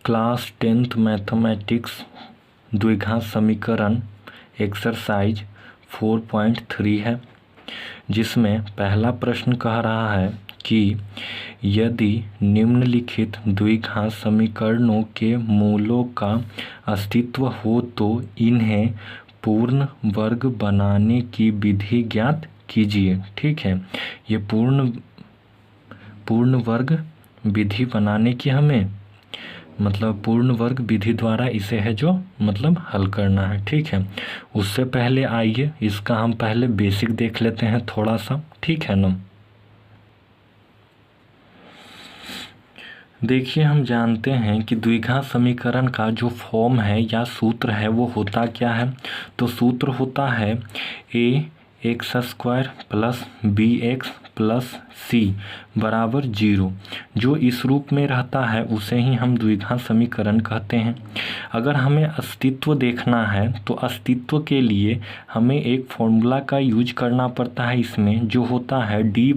Class 10th mathematics द्विघात समीकरण exercise 4.3 है, जिसमें पहला प्रश्न कह रहा है कि यदि निम्नलिखित द्विघात समीकरणों के मूलों का अस्तित्व हो तो इन्हें पूर्ण वर्ग बनाने की विधि ज्ञात कीजिए। ठीक है, ये पूर्ण वर्ग विधि बनाने की हमें पूर्ण वर्ग विधि द्वारा इसे है जो हल करना है। ठीक है, उससे पहले आइए इसका हम पहले बेसिक देख लेते हैं थोड़ा सा। ठीक है ना, देखिए हम जानते हैं कि द्विघात समीकरण का जो फॉर्म है या सूत्र है वो होता क्या है। तो सूत्र होता है ax² plus bx plus c बराबर 0। जो इस रूप में रहता है उसे ही हम द्विघात समीकरण कहते हैं। अगर हमें अस्तित्व देखना है तो अस्तित्व के लिए हमें एक फॉर्मूला का यूज करना पड़ता है इसमें, जो होता है d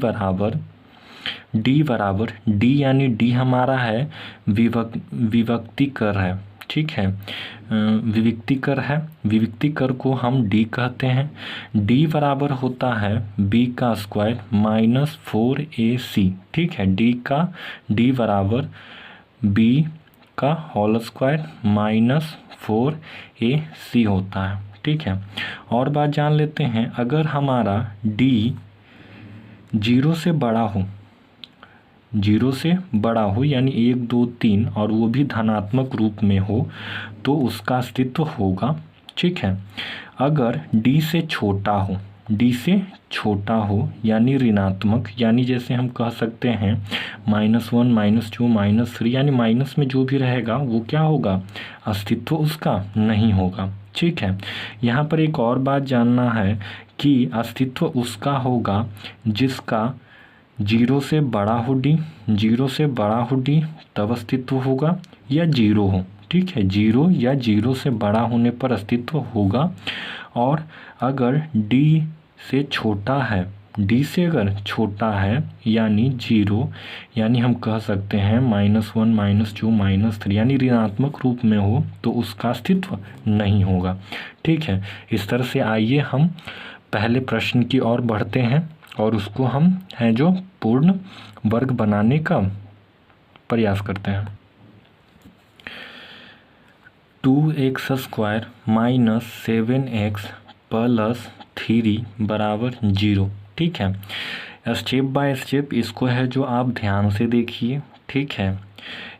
बराबर d यानी d हमारा है विभक्तिकर है। ठीक है, विभक्तिकर को हम d कहते हैं। d बराबर होता है b² माइनस 4ac। ठीक है, d बराबर b का होल स्क्वायर माइनस 4ac होता है। ठीक है, और बात जान लेते हैं, अगर हमारा d 0 से बड़ा हो यानी 1 2 3 और वो भी धनात्मक रूप में हो तो उसका अस्तित्व होगा। ठीक है, अगर d से छोटा हो यानी ऋणात्मक, यानी जैसे हम कह सकते हैं -1 -2 -3 यानी माइनस में जो भी रहेगा वो क्या होगा, अस्तित्व उसका नहीं होगा। ठीक है, यहाँ पर एक और बात जानना है कि अस्तित्व उसका होगा जिसका 0 से बड़ा हो d तब अस्तित्व होगा, या 0 हो। ठीक है, 0 या 0 से बड़ा होने पर अस्तित्व होगा। और अगर d से अगर छोटा है यानी 0, यानी हम कह सकते हैं -1 -2 -3 यानी ऋणात्मक रूप में हो तो उसका अस्तित्व नहीं होगा। ठीक है, इस तरह से आइए हम पहले प्रश्न की ओर बढ़ते हैं और उसको हम है जो पूर्ण वर्ग बनाने का प्रयास करते हैं। 2x² माइनस 7x प्लस 3 बराबर 0। ठीक है, स्टेप बाय स्टेप इसको है जो आप ध्यान से देखिए। ठीक है,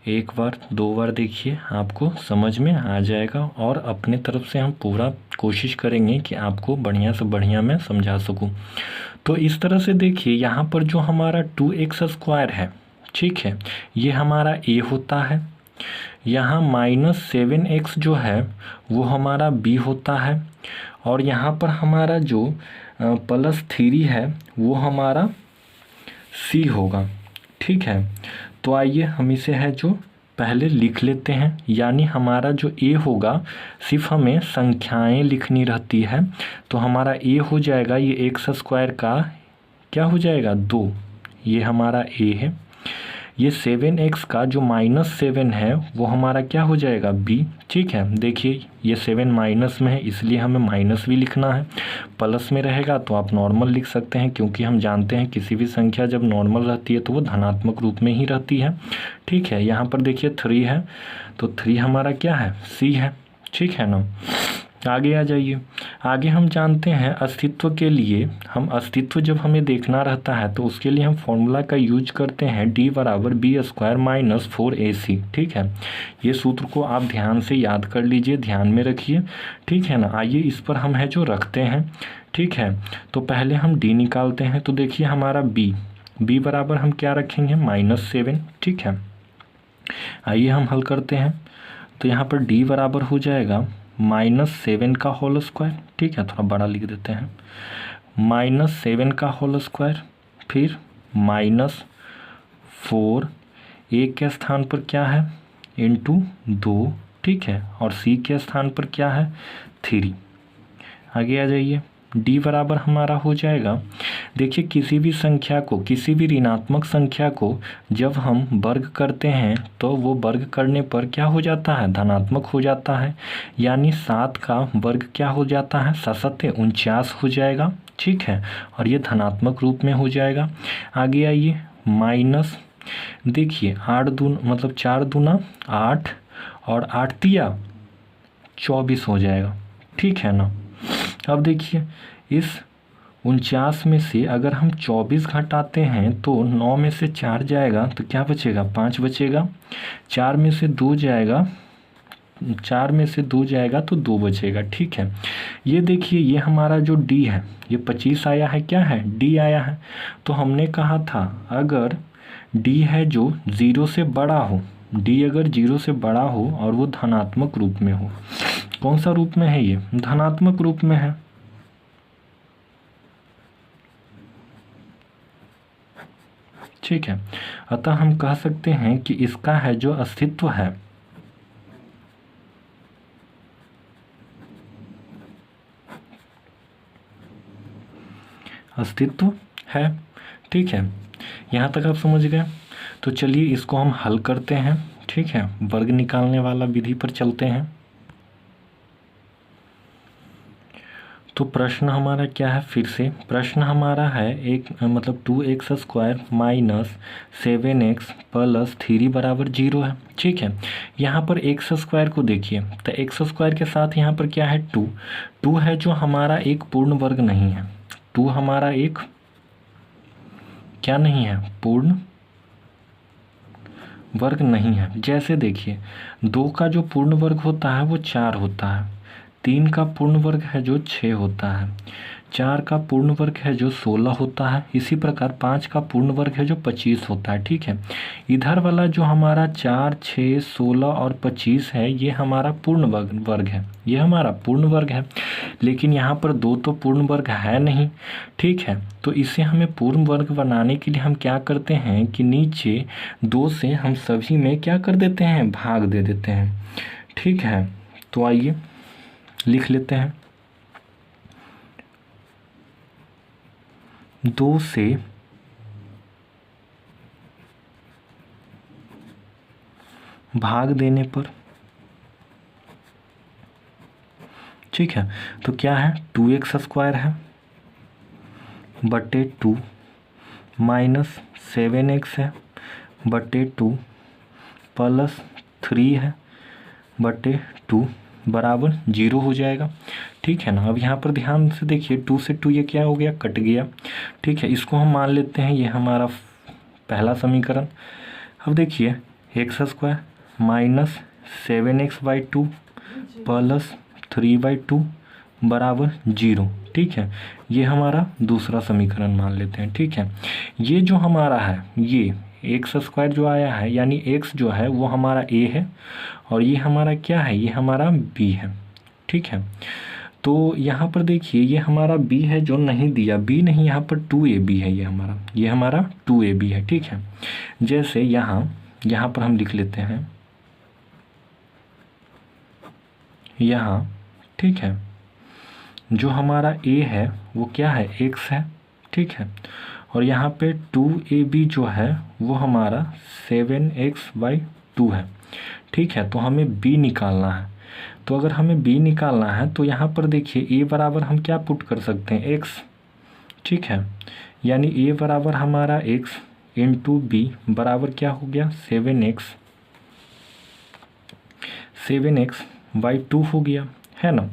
एक बार 2 बार देखिए, आपको समझ में आ जाएगा और अपने तरफ से हम पूरा कोशिश करेंगे कि आपको बढ़िया से बढ़िया मैं समझा सकूं। तो इस तरह से देखिए, यहाँ पर जो हमारा 2x² है, ठीक है, ये हमारा a होता है। यहाँ -7x जो है वो हमारा b होता है, और यहाँ पर हमारा जो +3 है वो हमारा c होगा। ठीक है, तो आइए हम इसे है जो पहले लिख लेते हैं। यानी हमारा जो a होगा सिर्फ हमें संख्याएं लिखनी रहती है, तो हमारा a हो जाएगा, ये x² का क्या हो जाएगा 2, ये हमारा a है। ये 7x का जो -7 है वो हमारा क्या हो जाएगा b। ठीक है, देखिए ये 7 माइनस में है इसलिए हमें माइनस भी लिखना है। प्लस में रहेगा तो आप नॉर्मल लिख सकते हैं, क्योंकि हम जानते हैं किसी भी संख्या जब नॉर्मल रहती है तो वो धनात्मक रूप में ही रहती है। ठीक है, यहाँ पर देखिए 3 है तो 3 हमारा क्या है, c है। ठीक है ना, आगे आ जाइए। आगे हम जानते हैं अस्तित्व के लिए, हम अस्तित्व जब हमें देखना रहता है तो उसके लिए हम फॉर्मूला का यूज करते हैं d बराबर b² माइनस 4ac। ठीक है, ये सूत्र को आप ध्यान से याद कर लीजिए, ध्यान में रखिए। ठीक है ना, आइए इस पर हम है जो रखते हैं। ठीक है, तो पहले हम d निकालते हैं। तो देखिए हमारा b बराबर हम क्या रखेंगे, -7। ठीक है, आइए हम हल करते हैं। तो यहाँ पर d बराबर हो जाएगा -7 का होल स्क्वायर। ठीक है, थोड़ा बड़ा लिख देते हैं, -7 का होल स्क्वायर, फिर -4, a के स्थान पर क्या है इंटू 2। ठीक है, और c के स्थान पर क्या है 3। आगे आ जाइए, डी बराबर हमारा हो जाएगा, देखिए किसी भी संख्या को, किसी भी ऋणात्मक संख्या को जब हम वर्ग करते हैं तो वो वर्ग करने पर क्या हो जाता है, धनात्मक हो जाता है। यानी 7 का वर्ग क्या हो जाता है, 7 49 हो जाएगा, ठीक है, और ये धनात्मक रूप में हो जाएगा। आगे आइए, माइनस, देखिए 8 दून मतलब 4 दूना 8 और 8 तिया 24 हो जाएगा, ठीक है ना। अब देखिए इस 49 में से अगर हम 24 घटाते हैं तो 9 में से 4 जाएगा तो क्या बचेगा, 5 बचेगा। 4 में से 2 जाएगा, 4 में से 2 जाएगा तो 2 बचेगा, ठीक है। ये देखिए ये हमारा जो डी है ये 25 आया है, क्या है, डी आया है। तो हमने कहा था अगर डी है जो 0 से बड़ा हो, डी अगर 0 से बड़ा हो और वो धनात्मक रूप में हो, कौन सा रूप में है, ये धनात्मक रूप में है, ठीक है। अतः हम कह सकते हैं कि इसका है जो अस्तित्व है, अस्तित्व है, ठीक है। यहाँ तक आप समझ गए। तो चलिए इसको हम हल करते हैं, ठीक है, वर्ग निकालने वाला विधि पर चलते हैं। तो प्रश्न हमारा क्या है, फिर से प्रश्न हमारा है एक मतलब 2x² माइनस 7x प्लस 3 बराबर 0 है, ठीक है। यहाँ पर x² को देखिए, तो x² के साथ यहाँ पर क्या है, 2 है जो हमारा एक पूर्ण वर्ग नहीं है, 2 हमारा एक क्या नहीं है, पूर्ण वर्ग नहीं है। जैसे देखिए 2 का जो पूर्ण वर्ग होता है वो 4 होता है, 3 का पूर्ण वर्ग है जो 6 होता है, 4 का पूर्ण वर्ग है जो 16 होता है, इसी प्रकार 5 का पूर्ण वर्ग है जो 25 होता है, ठीक है। इधर वाला जो हमारा 4, 6, 16 और 25 है ये हमारा पूर्ण वर्ग है, ये हमारा पूर्ण वर्ग है। लेकिन यहाँ पर 2 तो पूर्ण वर्ग है नहीं, ठीक है। तो इसे हमें पूर्ण वर्ग बनाने के लिए हम क्या करते हैं कि नीचे 2 से हम सभी में क्या कर देते हैं, भाग दे देते हैं, ठीक है। तो आइए लिख लेते हैं, 2 से भाग देने पर, ठीक है। तो क्या है, 2x² है बटे 2 माइनस 7x है बटे 2 प्लस 3 है बटे 2 बराबर 0 हो जाएगा, ठीक है ना। अब यहाँ पर ध्यान से देखिए 2 से 2 ये क्या हो गया, कट गया, ठीक है। इसको हम मान लेते हैं ये हमारा पहला समीकरण। अब देखिए x² माइनस 7x/2 प्लस 3/2 बराबर 0, ठीक है। ये हमारा दूसरा समीकरण मान लेते हैं, ठीक है। ये जो हमारा है ये x² जो आया है यानी x जो है वो हमारा a है और ये हमारा क्या है, ये हमारा b है, ठीक है। तो यहाँ पर देखिए ये हमारा b है जो नहीं दिया, b नहीं, यहाँ पर 2ab है, ये हमारा 2ab है, ठीक है। जैसे यहाँ पर हम लिख लेते हैं यहाँ, ठीक है, जो हमारा a है वो क्या है, x है, ठीक है। और यहाँ पे 2ab जो है वो हमारा 7x/2 है, ठीक है। तो हमें b निकालना है। तो अगर हमें b निकालना है तो यहाँ पर देखिए a बराबर हम क्या पुट कर सकते हैं, x, ठीक है। यानी a बराबर हमारा x इंटू b बराबर क्या हो गया, 7x/2 हो गया, है ना।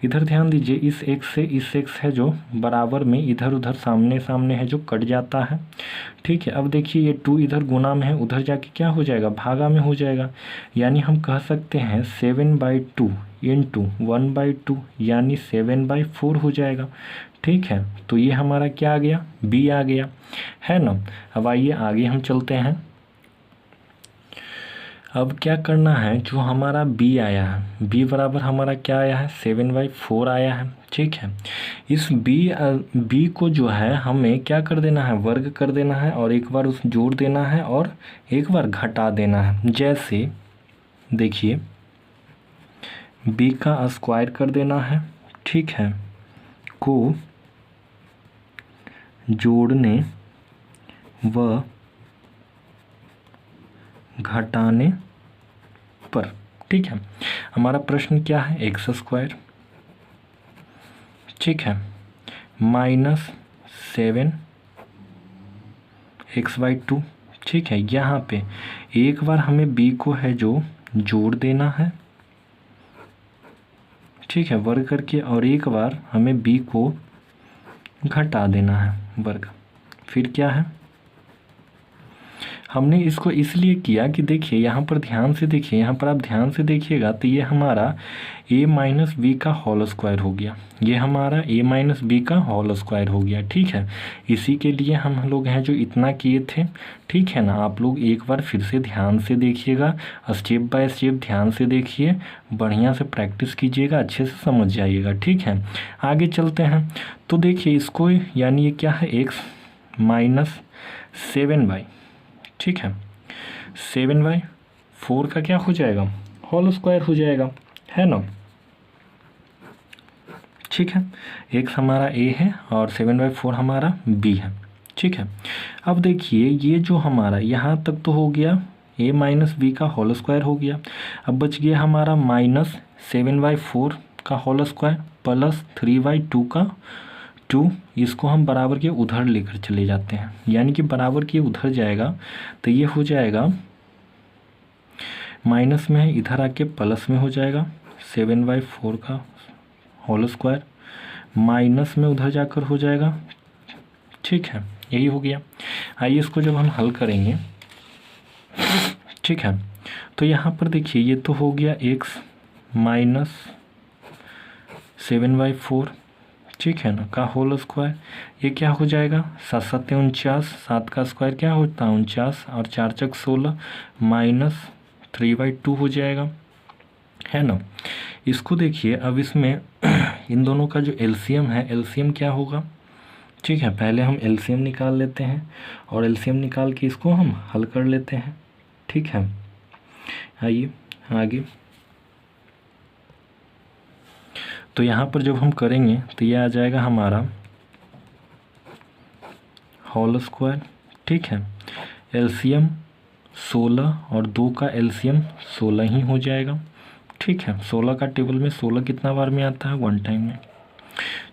इधर ध्यान दीजिए इस x से इस x है जो बराबर में इधर उधर सामने सामने है जो कट जाता है, ठीक है। अब देखिए ये 2 इधर गुना में है, उधर जाके क्या हो जाएगा, भागा में हो जाएगा। यानी हम कह सकते हैं 7/2 इंटू 1/2 यानी 7/4 हो जाएगा, ठीक है। तो ये हमारा क्या आ गया, b आ गया, है ना। अब आइए आगे हम चलते हैं। अब क्या करना है, जो हमारा b आया है, b बराबर हमारा क्या आया है, 7/4 आया है, ठीक है। इस b को जो है हमें क्या कर देना है, वर्ग कर देना है और एक बार उस जोड़ देना है और एक बार घटा देना है। जैसे देखिए b का स्क्वायर कर देना है, ठीक है, को जोड़ने व घटाने पर। ठीक है, हमारा प्रश्न क्या है, एक्स स्क्वायर, ठीक है, -7 x/2। ठीक है, यहाँ पे एक बार हमें b को है जो जोड़ देना है, ठीक है, वर्ग करके, और एक बार हमें b को घटा देना है वर्ग। फिर क्या है, हमने इसको इसलिए किया कि देखिए यहाँ पर ध्यान से देखिए, यहाँ पर आप ध्यान से देखिएगा तो ये हमारा a माइनस बी का होल स्क्वायर हो गया, ये हमारा a माइनस बी का होल स्क्वायर हो गया। ठीक है, इसी के लिए हम लोग हैं जो इतना किए थे। ठीक है ना, आप लोग एक बार फिर से ध्यान से देखिएगा, स्टेप बाय स्टेप ध्यान से देखिए, बढ़िया से प्रैक्टिस कीजिएगा, अच्छे से समझ जाइएगा। ठीक है, आगे चलते हैं। तो देखिए इसको, यानी ये क्या है, x माइनस 7y, ठीक है, 7/4 का क्या हो जाएगा, होल स्क्वायर हो जाएगा, है ना। ठीक है, x हमारा a है और 7/4 हमारा b है। ठीक है, अब देखिए ये जो हमारा यहाँ तक तो हो गया, a माइनस बी का होल स्क्वायर हो गया। अब बच गया हमारा -7/4 का होल स्क्वायर प्लस 3/2 का 2। इसको हम बराबर के उधर लेकर चले जाते हैं, यानी कि बराबर के उधर जाएगा तो ये हो जाएगा माइनस में है, इधर आके प्लस में हो जाएगा 7/4 का होल स्क्वायर, माइनस में उधर जाकर हो जाएगा। ठीक है, यही हो गया। आइए इसको जब हम हल करेंगे, ठीक है, तो यहाँ पर देखिए ये तो हो गया x माइनस 7/4, ठीक है ना, का होल स्क्वायर। ये क्या हो जाएगा, 7 7 49, 7 का स्क्वायर क्या होता है 49, और 4 चक 16 माइनस 3/2 हो जाएगा, है ना। इसको देखिए, अब इसमें इन दोनों का जो एलसीएम है, एलसीएम क्या होगा। ठीक है, पहले हम एलसीएम निकाल लेते हैं और एलसीएम निकाल के इसको हम हल कर लेते हैं। ठीक है, आइए आगे। तो यहाँ पर जब हम करेंगे तो ये आ जाएगा हमारा होल स्क्वायर, ठीक है, एलसीएम 16 और 2 का एलसीएम 16 ही हो जाएगा। ठीक है, 16 का टेबल में 16 कितना बार में आता है, 1 टाइम में।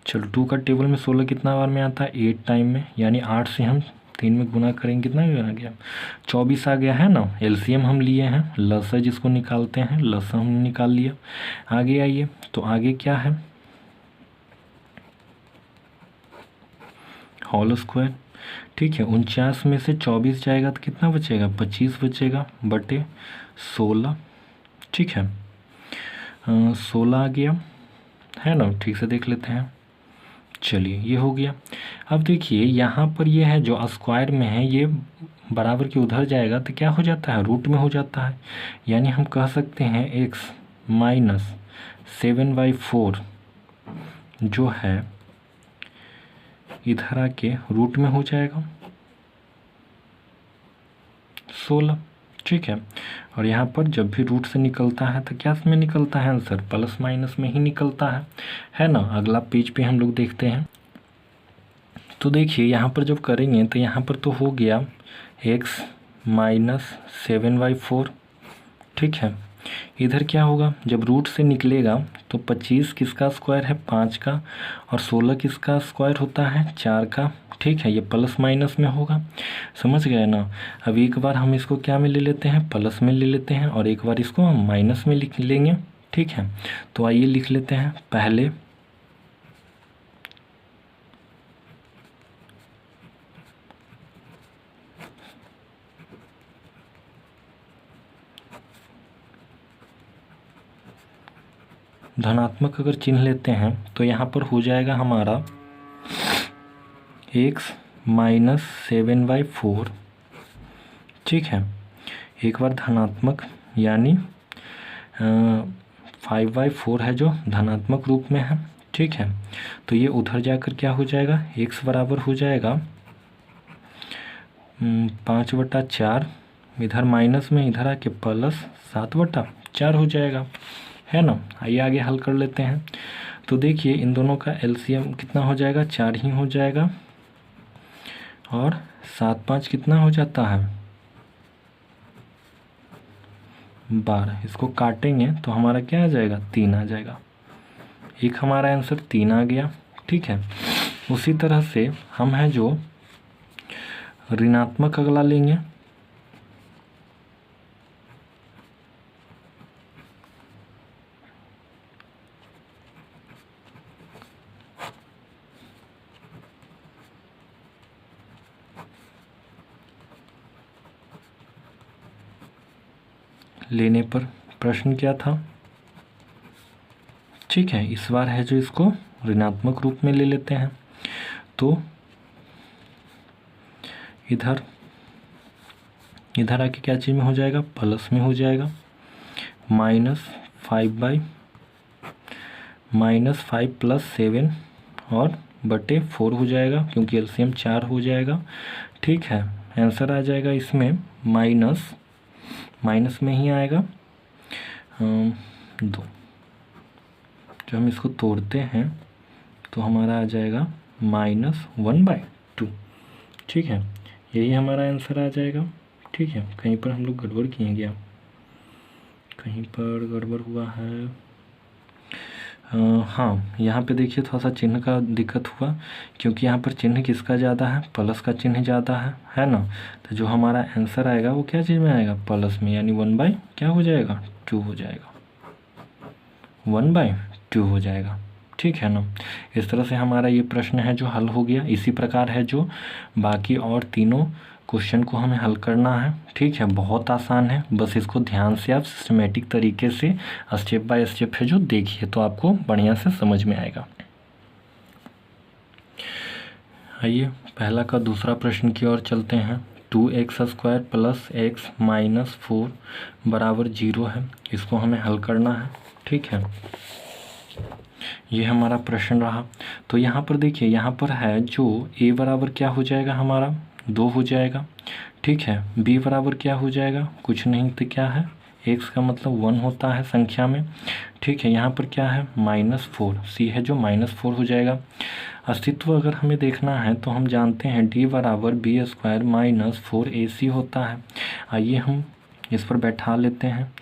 चलो 2 का टेबल में 16 कितना बार में आता है, 8 टाइम में, यानी 8 से हम 3 में गुना करेंगे, कितना आ गया 24 आ गया, है ना। एलसीएम हम लिए हैं, लसा जिसको निकालते हैं, लसा हमने निकाल लिया। आगे आइए, तो आगे क्या है, होल स्क्वायर। ठीक है, 49 में से 24 जाएगा तो कितना बचेगा, 25 बचेगा बटे 16। ठीक है, 16 आ गया, है ना। ठीक से देख लेते हैं, चलिए ये हो गया। अब देखिए यहाँ पर ये है जो स्क्वायर में है, ये बराबर के उधर जाएगा तो क्या हो जाता है, रूट में हो जाता है, यानी हम कह सकते हैं x माइनस 7/4 जो है इधर आके रूट में हो जाएगा 16। ठीक है, और यहाँ पर जब भी रूट से निकलता है तो क्या में निकलता है आंसर, प्लस माइनस में ही निकलता है ना। अगला पेज पे हम लोग देखते हैं। तो देखिए यहाँ पर जब करेंगे तो यहाँ पर तो हो गया x माइनस 7/4। ठीक है, इधर क्या होगा, जब रूट से निकलेगा तो 25 किसका स्क्वायर है, 5 का, और 16 किसका स्क्वायर होता है, 4 का। ठीक है, ये प्लस माइनस में होगा, समझ गए ना। अब एक बार हम इसको क्या में ले लेते हैं, प्लस में ले लेते हैं, और एक बार इसको हम माइनस में लिख लेंगे। ठीक है, तो आइए लिख लेते हैं पहले धनात्मक अगर चिन्ह लेते हैं तो यहाँ पर हो जाएगा हमारा x माइनस 7/4। ठीक है, एक बार धनात्मक यानी 5/4 है जो धनात्मक रूप में है। ठीक है, तो ये उधर जाकर क्या हो जाएगा, x बराबर हो जाएगा 5/4, इधर माइनस में इधर आके प्लस 7/4 हो जाएगा, है ना। आइए आगे हल कर लेते हैं। तो देखिए इन दोनों का एलसीएम कितना हो जाएगा, 4 ही हो जाएगा, और 7 5 कितना हो जाता है, 12। इसको काटेंगे तो हमारा क्या आ जाएगा, 3 आ जाएगा। एक हमारा आंसर 3 आ गया। ठीक है, उसी तरह से हम है जो ऋणात्मक अगला लेंगे। लेने पर प्रश्न क्या था, ठीक है, इस बार है जो इसको ऋणात्मक रूप में ले लेते हैं। तो इधर आके क्या चीज़ में हो जाएगा, प्लस में हो जाएगा, -5 + 7 और बटे 4 हो जाएगा, क्योंकि एलसीएम 4 हो जाएगा। ठीक है, आंसर आ जाएगा इसमें माइनस में ही आएगा 2। जब हम इसको तोड़ते हैं तो हमारा आ जाएगा -1/2। ठीक है, यही हमारा आंसर आ जाएगा। ठीक है, कहीं पर हम लोग गड़बड़ किए क्या, कहीं पर गड़बड़ हुआ है। हाँ, यहाँ पे देखिए थोड़ा सा चिन्ह का दिक्कत हुआ, क्योंकि यहाँ पर चिन्ह किसका ज़्यादा है, प्लस का चिन्ह ज़्यादा है ना। तो जो हमारा आंसर आएगा वो क्या चीज़ में आएगा, प्लस में, यानी 1/, क्या हो जाएगा, 2 हो जाएगा, 1/2 हो जाएगा। ठीक है ना। इस तरह से हमारा ये प्रश्न है जो हल हो गया। इसी प्रकार है जो बाकी और तीनों क्वेश्चन को हमें हल करना है। ठीक है, बहुत आसान है, बस इसको ध्यान से आप सिस्टमेटिक तरीके से स्टेप बाय स्टेप है जो देखिए तो आपको बढ़िया से समझ में आएगा। आइए पहला का दूसरा प्रश्न की ओर चलते हैं। 2x² + x - 4 = 0 है, इसको हमें हल करना है। ठीक है, ये हमारा प्रश्न रहा। तो यहाँ पर देखिए, यहाँ पर है जो a बराबर क्या हो जाएगा, हमारा 2 हो जाएगा। ठीक है, b बराबर क्या हो जाएगा, कुछ नहीं तो क्या है, x का मतलब 1 होता है संख्या में। ठीक है, यहाँ पर क्या है, -4, c है जो -4 हो जाएगा। अस्तित्व अगर हमें देखना है तो हम जानते हैं d बराबर b² - 4ac होता है। आइए हम इस पर बैठा लेते हैं,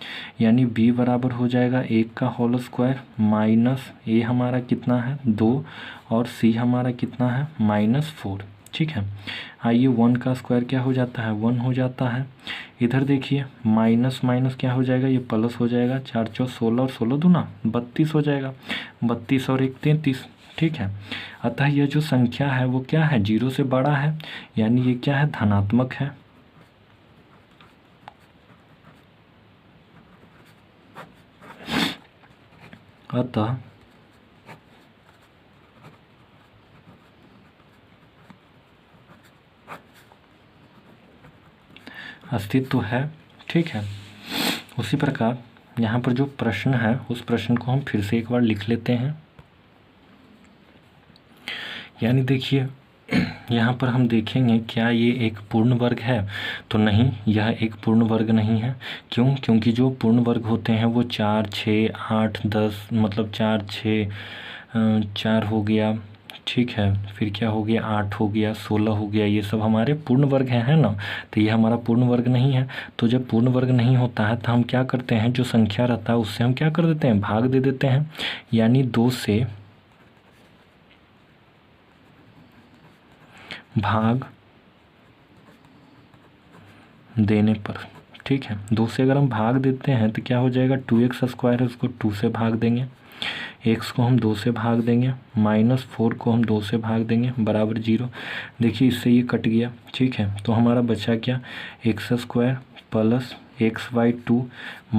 यानी b बराबर हो जाएगा 1 का होल स्क्वायर माइनस a हमारा कितना है 2 और c हमारा कितना है -4। ठीक है, आइए 1 का स्क्वायर क्या हो जाता है, 1 हो जाता है। इधर देखिए माइनस माइनस क्या हो जाएगा, ये प्लस हो जाएगा, 4 × 4 = 16 और 16 दूना 32 हो जाएगा, 32 और 1 33। ठीक है, अतः यह जो संख्या है वो क्या है, 0 से बड़ा है, यानी ये क्या है, धनात्मक है। अतः अस्तित्व है। ठीक है, उसी प्रकार यहाँ पर जो प्रश्न है उस प्रश्न को हम फिर से एक बार लिख लेते हैं। यानी देखिए यहाँ पर हम देखेंगे क्या ये एक पूर्ण वर्ग है, तो नहीं, यह एक पूर्ण वर्ग नहीं है। क्यों, क्योंकि जो पूर्ण वर्ग होते हैं वो 4 6 8 10, मतलब 4 6 4 हो गया। ठीक है, फिर क्या हो गया, 8 हो गया, 16 हो गया, ये सब हमारे पूर्ण वर्ग हैं, है ना। तो ये हमारा पूर्ण वर्ग नहीं है। तो जब पूर्ण वर्ग नहीं होता है तो हम क्या करते हैं, जो संख्या रहता है उससे हम क्या कर देते हैं, भाग दे देते हैं। यानी 2 से भाग देने पर, ठीक है, 2 से अगर हम भाग देते हैं तो क्या हो जाएगा, 2x² है उसको 2 से भाग देंगे, x को हम 2 से भाग देंगे, -4 को हम 2 से भाग देंगे, बराबर 0। देखिए इससे ये कट गया। ठीक है, तो हमारा बचा क्या, x² + x/2 -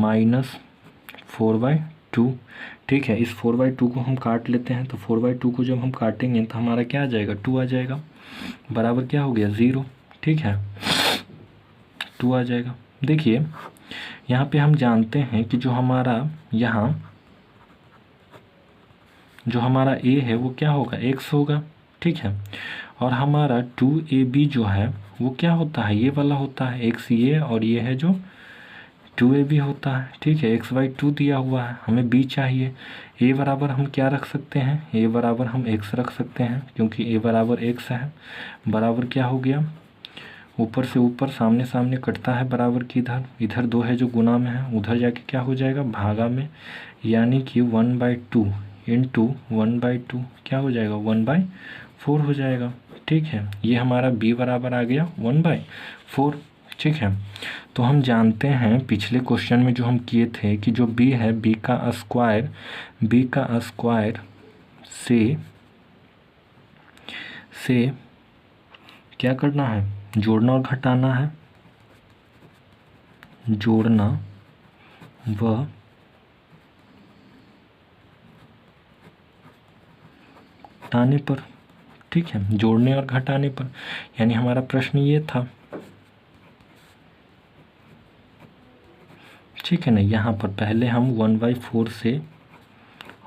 4/2। ठीक है, इस 4/2 को हम काट लेते हैं, तो 4/2 को जब हम काटेंगे तो हमारा क्या आ जाएगा, 2 आ जाएगा, बराबर क्या हो गया, 0। ठीक है, 2 आ जाएगा। देखिए यहाँ पे हम जानते हैं कि जो हमारा यहाँ जो हमारा a है वो क्या होगा, x होगा। ठीक है, और हमारा 2ab जो है वो क्या होता है, ये वाला होता है, x ये और ये है जो 2a भी होता है, ठीक है। x/2 दिया हुआ है, हमें b चाहिए। a बराबर हम क्या रख सकते हैं, a बराबर हम x रख सकते हैं, क्योंकि a बराबर x है। बराबर क्या हो गया, ऊपर से ऊपर सामने सामने कटता है बराबर की इधर, इधर 2 है जो गुना में है, उधर जाके क्या हो जाएगा, भागा में, यानी कि 1/2 इंटू 1/2 क्या हो जाएगा, 1/4 हो जाएगा, ठीक है। ये हमारा b बराबर आ गया 1/4, ठीक है। तो हम जानते हैं पिछले क्वेश्चन में जो हम किए थे कि जो b है, b का स्क्वायर से क्या करना है, जोड़ना और घटाना है, जोड़ना व घटाने पर, ठीक है, जोड़ने और घटाने पर, यानी हमारा प्रश्न ये था, ठीक है ना। यहाँ पर पहले हम 1/4 से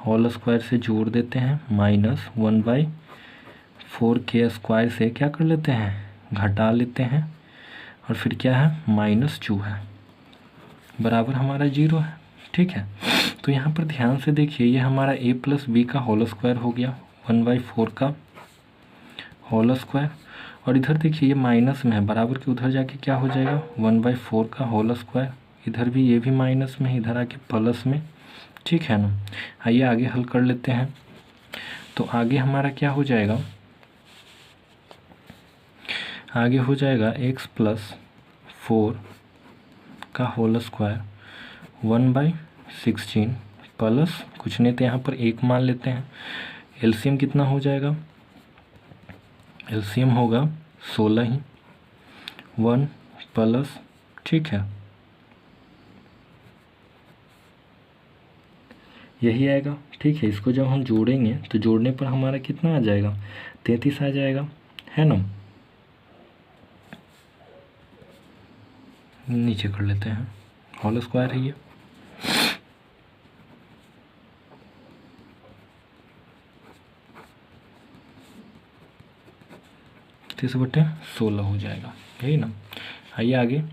होल स्क्वायर से जोड़ देते हैं, माइनस 1/4 के स्क्वायर से क्या कर लेते हैं, घटा लेते हैं, और फिर क्या है, -2 है, बराबर हमारा 0 है, ठीक है। तो यहाँ पर ध्यान से देखिए, ये हमारा a + b का होल स्क्वायर हो गया, 1/4 का होल स्क्वायर, और इधर देखिए ये माइनस में है, बराबर के उधर जाके क्या हो जाएगा, 1/4 का होल स्क्वायर, इधर भी ये भी माइनस में है, इधर आके प्लस में, ठीक है ना। आइए आगे हल कर लेते हैं। तो आगे हमारा क्या हो जाएगा, आगे हो जाएगा x + 4 का होल स्क्वायर 1/16 प्लस कुछ नहीं तो यहाँ पर 1 मान लेते हैं। एलसीएम कितना हो जाएगा, एलसीएम होगा 16 ही, 1 प्लस, ठीक है, यही आएगा, ठीक है। इसको जब हम जोड़ेंगे तो जोड़ने पर हमारा कितना आ जाएगा, 33 आ जाएगा, है ना। नीचे कर लेते हैं, होल स्क्वायर है ये, तीस बटे 16 हो जाएगा, यही ना। आइए आगे।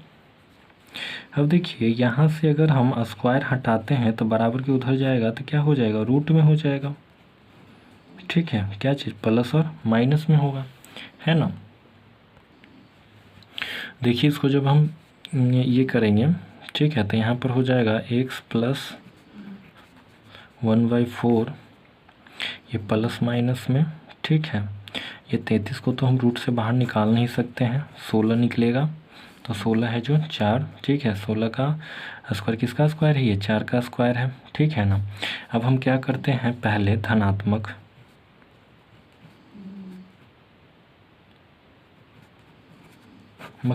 अब देखिए यहाँ से अगर हम स्क्वायर हटाते हैं तो बराबर के उधर जाएगा तो क्या हो जाएगा, रूट में हो जाएगा, ठीक है। क्या चीज़, प्लस और माइनस में होगा, है ना। देखिए इसको जब हम ये करेंगे, ठीक है, तो यहाँ पर हो जाएगा x + 1/4, ये प्लस माइनस में, ठीक है। ये 33 को तो हम रूट से बाहर निकाल नहीं सकते हैं, 16 निकलेगा, तो 16 है जो 4, ठीक है। 16 का स्क्वायर किसका स्क्वायर है, ये 4 का स्क्वायर है, ठीक है ना। अब हम क्या करते हैं, पहले धनात्मक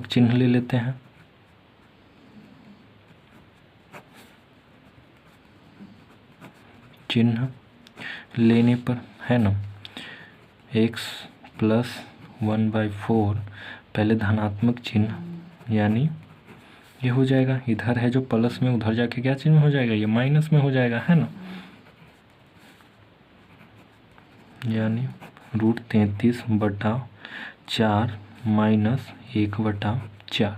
चिन्ह ले लेते हैं, चिन्ह लेने पर, है ना, x + 1/4 पहले धनात्मक चिन्ह, यानी ये हो जाएगा, इधर है जो प्लस में, उधर जाके क्या चिन्ह हो जाएगा, ये माइनस में हो जाएगा, है ना, यानी √33/4 - 1/4,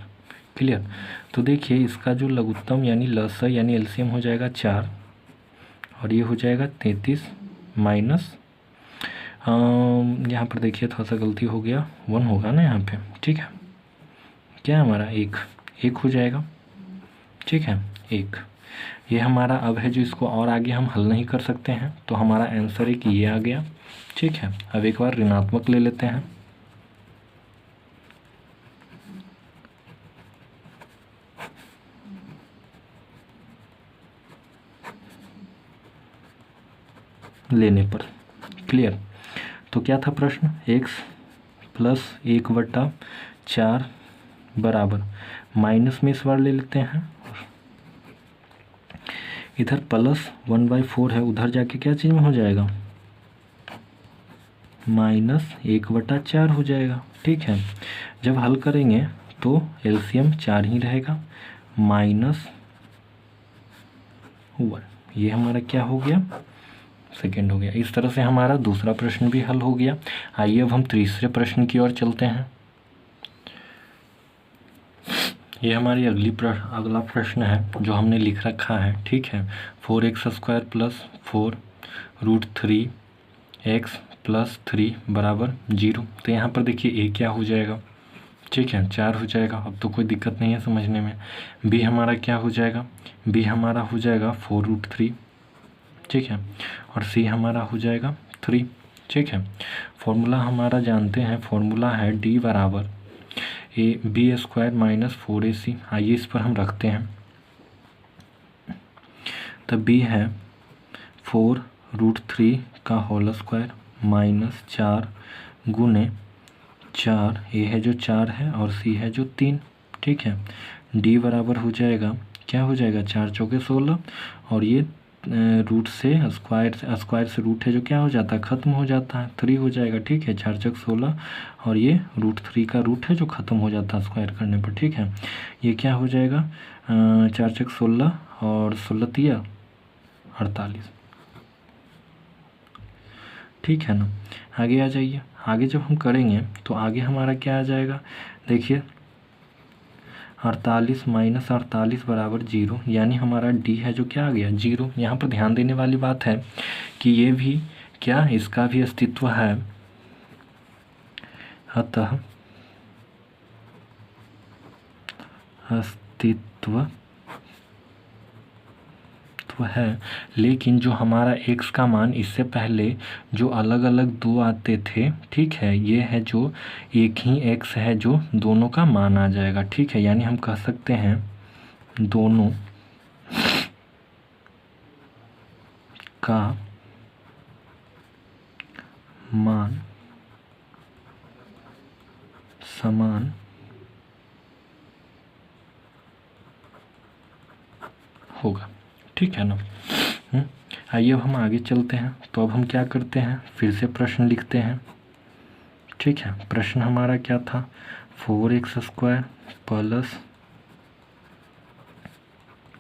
क्लियर। तो देखिए इसका जो लघुत्तम यानी लसा यानी एलसीएम हो जाएगा 4, और ये हो जाएगा 33 माइनस, यहाँ पर देखिए थोड़ा सा गलती हो गया, 1 होगा ना यहाँ पे, ठीक है। क्या है हमारा, 1 हो जाएगा, ठीक है, 1। ये हमारा अब है जो इसको और आगे हम हल नहीं कर सकते हैं, तो हमारा आंसर एक ये आ गया, ठीक है। अब एक बार ऋणात्मक ले लेते हैं, लेने पर, क्लियर। तो क्या था प्रश्न, x + 1/4 बराबर, माइनस में इस बार ले लेते हैं, इधर प्लस 1/4 है, उधर जाके क्या चीज़ में हो जाएगा, -1/4 हो जाएगा, ठीक है। जब हल करेंगे तो एलसीएम 4 ही रहेगा, -1, ये हमारा क्या हो गया, सेकेंड हो गया। इस तरह से हमारा दूसरा प्रश्न भी हल हो गया। आइए अब हम तीसरे प्रश्न की ओर चलते हैं। ये हमारी अगला प्रश्न है जो हमने लिख रखा है, ठीक है। 4x² प्लस 4√3x+3 बराबर 0। तो यहाँ पर देखिए a क्या हो जाएगा, ठीक है, 4 हो जाएगा। अब तो कोई दिक्कत नहीं है समझने में। b हमारा क्या हो जाएगा, b हमारा हो जाएगा 4√3, ठीक है, और c हमारा हो जाएगा 3, ठीक है। फॉर्मूला हमारा जानते हैं, फॉर्मूला है d बराबर b² माइनस 4ac। आइए इस पर हम रखते हैं। तो b है 4√3 का होल स्क्वायर माइनस 4 गुने 4, a है जो 4 है और c है जो 3, ठीक है। d बराबर हो जाएगा, क्या हो जाएगा, 4 चौके 16, और ये रूट से स्क्वायर से रूट है जो क्या हो जाता है, ख़त्म हो जाता है, 3 हो जाएगा, ठीक है। 4 चौक 16 और ये √3 का रूट है जो ख़त्म हो जाता है स्क्वायर करने पर, ठीक है। ये क्या हो जाएगा, 4 चौक 16 और 16 48, ठीक है ना। आगे आ जाइए। आगे जब हम करेंगे तो आगे हमारा क्या आ जाएगा, देखिए 48 माइनस 48 बराबर 0, यानी हमारा d है जो क्या आ गया, 0। यहाँ पर ध्यान देने वाली बात है कि ये भी क्या, इसका भी अस्तित्व है, अतः अस्तित्व है। लेकिन जो हमारा x का मान इससे पहले जो अलग अलग दो आते थे, ठीक है, ये है जो एक ही x है जो दोनों का मान आ जाएगा, ठीक है। यानी हम कह सकते हैं दोनों का मान समान होगा, ठीक है ना। आइए अब हम आगे चलते हैं। तो अब हम क्या करते हैं, फिर से प्रश्न लिखते हैं, ठीक है। प्रश्न हमारा क्या था, 4x²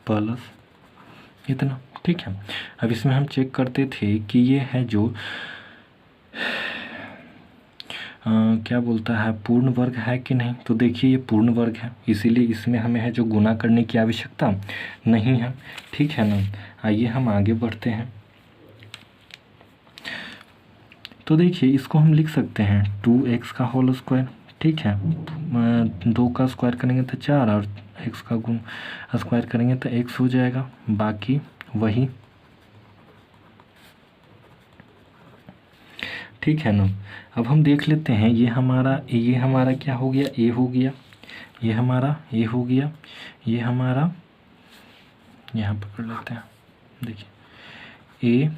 प्लस इतना, ठीक है। अब इसमें हम चेक करते थे कि ये है जो क्या बोलता है, पूर्ण वर्ग है कि नहीं। तो देखिए ये पूर्ण वर्ग है, इसीलिए इसमें हमें है जो गुना करने की आवश्यकता नहीं है, ठीक है ना। आइए हम आगे बढ़ते हैं। तो देखिए इसको हम लिख सकते हैं 2x का होल स्क्वायर, ठीक है। 2 का स्क्वायर करेंगे तो 4 और x का गुण स्क्वायर करेंगे तो x हो जाएगा, बाकी वही, ठीक है ना। अब हम देख लेते हैं, ये हमारा क्या हो गया, a हो गया, ये हमारा a हो गया, ये हमारा यहाँ पर कर लेते हैं, देखिए